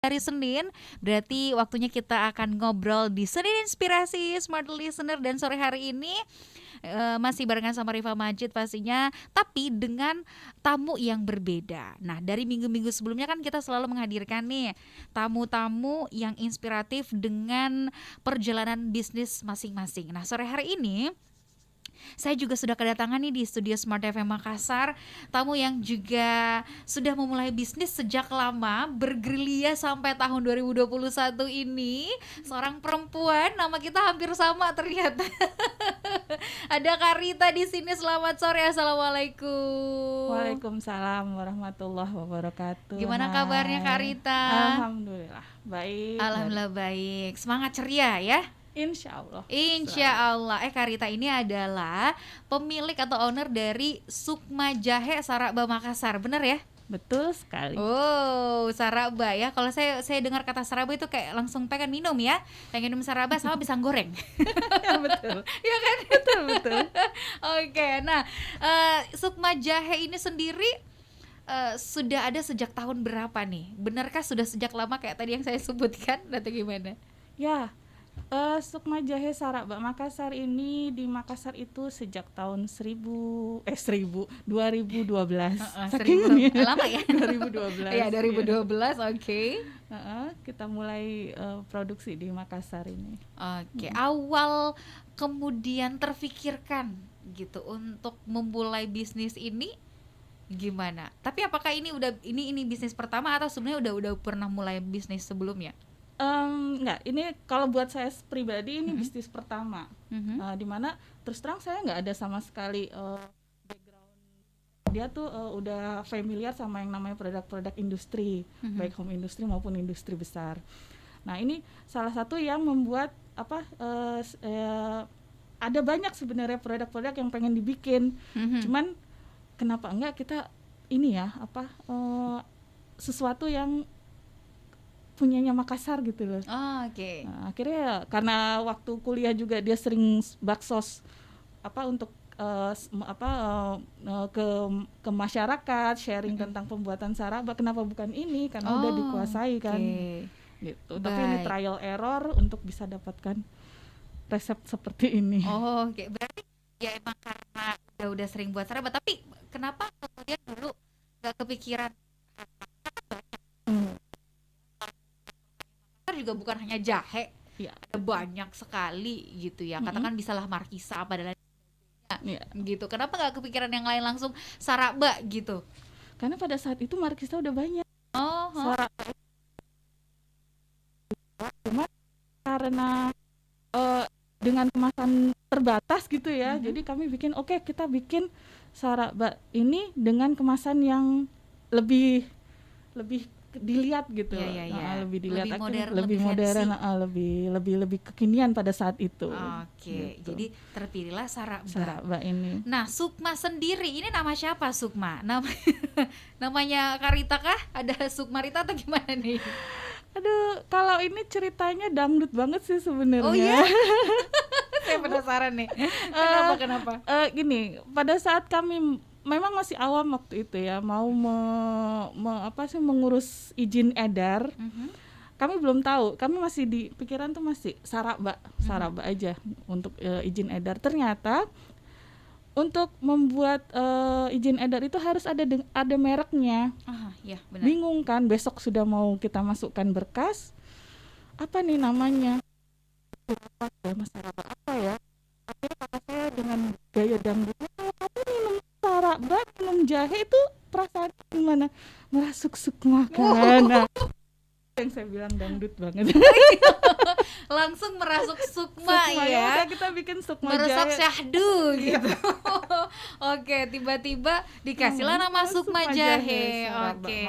hari Senin, berarti waktunya kita akan ngobrol di Senin Inspirasi Smart Listener. Dan sore hari ini masih barengan sama Rifa Majid pastinya, tapi dengan tamu yang berbeda. Nah, dari minggu-minggu sebelumnya kan kita selalu menghadirkan nih tamu-tamu yang inspiratif dengan perjalanan bisnis masing-masing. Nah, sore hari ini saya juga sudah kedatangan nih di studio Smart FM Makassar tamu yang juga sudah memulai bisnis sejak lama, bergerilya sampai tahun 2021 ini. Seorang perempuan, nama kita hampir sama ternyata. Ada Karita di sini. Selamat sore, assalamualaikum. Waalaikumsalam warahmatullahi wabarakatuh. Gimana kabarnya Hai. Karita? Alhamdulillah baik. Alhamdulillah baik. Semangat ceria ya. Insya Allah. Insya Allah. Karita ini adalah pemilik atau owner dari Sukma Jahe Saraba Makassar, bener ya? Betul sekali. Oh, Saraba ya. Kalau saya dengar kata Saraba itu kayak langsung pengen minum ya. Pengen minum Saraba sama pisang goreng. Ya betul. Ya kan? Betul. Oke, nah Sukma Jahe ini sendiri sudah ada sejak tahun berapa nih? Benarkah sudah sejak lama kayak tadi yang saya sebutkan atau gimana? Ya, Sukma Jahe Saraba Makassar ini di Makassar itu sejak tahun 2012. Saking lama ya? 2012. Ya, 2012, oke. Kita mulai produksi di Makassar ini. Oke, awal kemudian terfikirkan gitu untuk memulai bisnis ini gimana? Tapi apakah ini ini bisnis pertama atau sebenarnya udah pernah mulai bisnis sebelumnya? Enggak, ini kalau buat saya pribadi ini bisnis pertama. Dimana terus terang saya nggak ada sama sekali background. Dia tuh udah familiar sama yang namanya produk-produk industri, baik home industri maupun industri besar. Nah, ini salah satu yang membuat ada banyak sebenarnya produk-produk yang pengen dibikin. Cuman kenapa enggak kita ini ya sesuatu yang punyanya Makassar gitu loh. Oke. Nah, akhirnya ya, karena waktu kuliah juga dia sering baksos untuk ke masyarakat sharing tentang pembuatan saraba. Kenapa bukan ini? Karena udah dikuasai kan. Gitu. Tapi ini trial error untuk bisa dapatkan resep seperti ini. Oke. Berarti ya emang karena udah sering buat saraba, tapi kenapa kemudian dulu nggak kepikiran? Juga bukan hanya jahe, ya, ada banyak sekali gitu ya. Katakan bisalah markisa apa dan lain-lainnya, gitu. Kenapa nggak kepikiran yang lain langsung saraba gitu? Karena pada saat itu markisa udah banyak. Saraba. Cuma karena dengan kemasan terbatas gitu ya, jadi kami bikin kita bikin saraba ini dengan kemasan yang lebih dilihat gitu, lebih dilihat, lebih modern, lebih kekinian pada saat itu. Gitu. Jadi terpilihlah saraba ini. Nah, Sukma sendiri ini nama siapa Sukma? Namanya Karita kah? Ada Sukma Rita atau gimana nih? Aduh, kalau ini ceritanya dangdut banget sih sebenarnya. Oh iya. Saya penasaran nih. Kenapa? Gini, pada saat kami memang masih awam waktu itu ya, mau mengurus izin edar. Kami belum tahu, kami masih di pikiran tuh masih saraba aja untuk izin edar. Ternyata untuk membuat izin edar itu harus ada mereknya. Ya, benar. Bingung kan, besok sudah mau kita masukkan berkas, apa nih namanya? Saraba apa ya? Akhirnya kata saya dengan gaya dangdutnya, kalau kamu minum saraba, minum jahe itu perasaan gimana? Merasuk-suk makanan. Yang saya bilang dangdut banget. Langsung merasuk Sukma ya. Udah kita bikin Sukma meresap Jahe. syahdu gitu. Oke, tiba-tiba dikasihlah nama Sukma Jahe. Oke.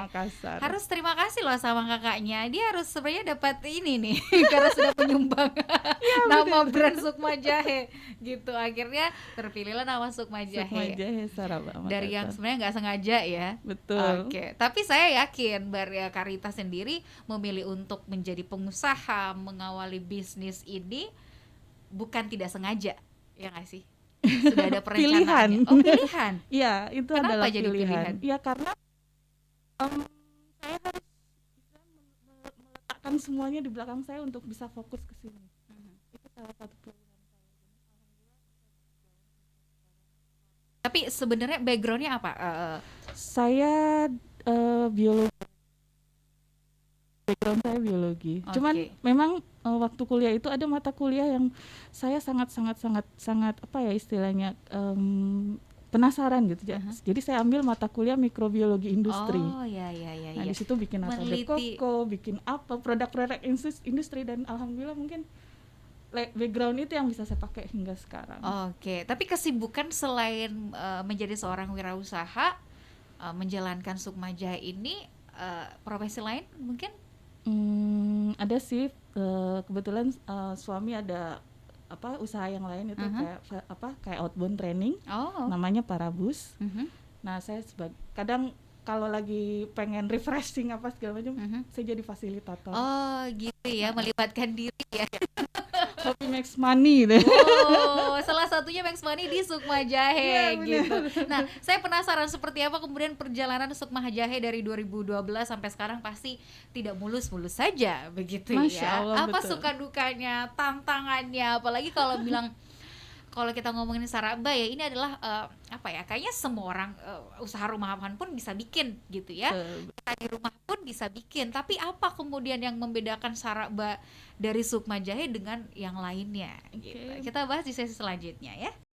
Harus terima kasih loh sama kakaknya. Dia harus sebenarnya dapat ini nih karena sudah menyumbang nama brand Sukma Jahe gitu. Akhirnya terpilihlah nama Sukma Jahe. Sukma Jahe Saraba Makassar. Dari yang sebenarnya nggak sengaja ya. Betul. Oke. Tapi saya yakin Karita sendiri memilih untuk menjadi pengusaha, mengawali bisnis ini bukan tidak sengaja, ya nggak sih? Sudah ada perencanaan. Pilihan. Iya, itu Kenapa adalah jadi pilihan? Ya karena saya harus bisa belakang semuanya di belakang saya untuk bisa fokus ke sini. Itu salah satu pilihan saya. Tapi sebenarnya backgroundnya apa? Saya biologi, background saya biologi. Cuman Oke. memang waktu kuliah itu ada mata kuliah yang saya sangat apa ya istilahnya penasaran gitu. Jadi saya ambil mata kuliah mikrobiologi industri. Oh ya ya ya Nah ya. di situ bikin apa Meneliti. koko, bikin apa produk-produk industri, dan alhamdulillah mungkin background itu yang bisa saya pakai hingga sekarang. Oke, tapi kesibukan selain menjadi seorang wirausaha, menjalankan Sukma Jahe ini, profesi lain mungkin? Ada sih, kebetulan suami ada apa usaha yang lain itu kayak outbound training, Oh. namanya Parabus. Mhm, Nah saya kadang kalau lagi pengen refreshing apa segala macam, mhm. saya jadi fasilitator. Oh gitu ya, melibatkan diri ya. Hobi makes money gitu. Oh, salah satunya Max Money di Sukma Jahe Iya, benar. gitu. Nah, saya penasaran seperti apa kemudian perjalanan Sukma Jahe dari 2012 sampai sekarang, pasti tidak mulus-mulus saja begitu Masya ya. Allah, Apa betul. suka dukanya, tantangannya, apalagi kalau bilang kalau kita ngomongin Saraba ya, ini adalah apa ya? Kayaknya semua orang usaha rumahan pun bisa bikin gitu ya. Kita di rumah pun bisa bikin. Tapi apa kemudian yang membedakan Saraba dari Sukma Jahe dengan yang lainnya gitu. Oke. Kita bahas di sesi selanjutnya ya.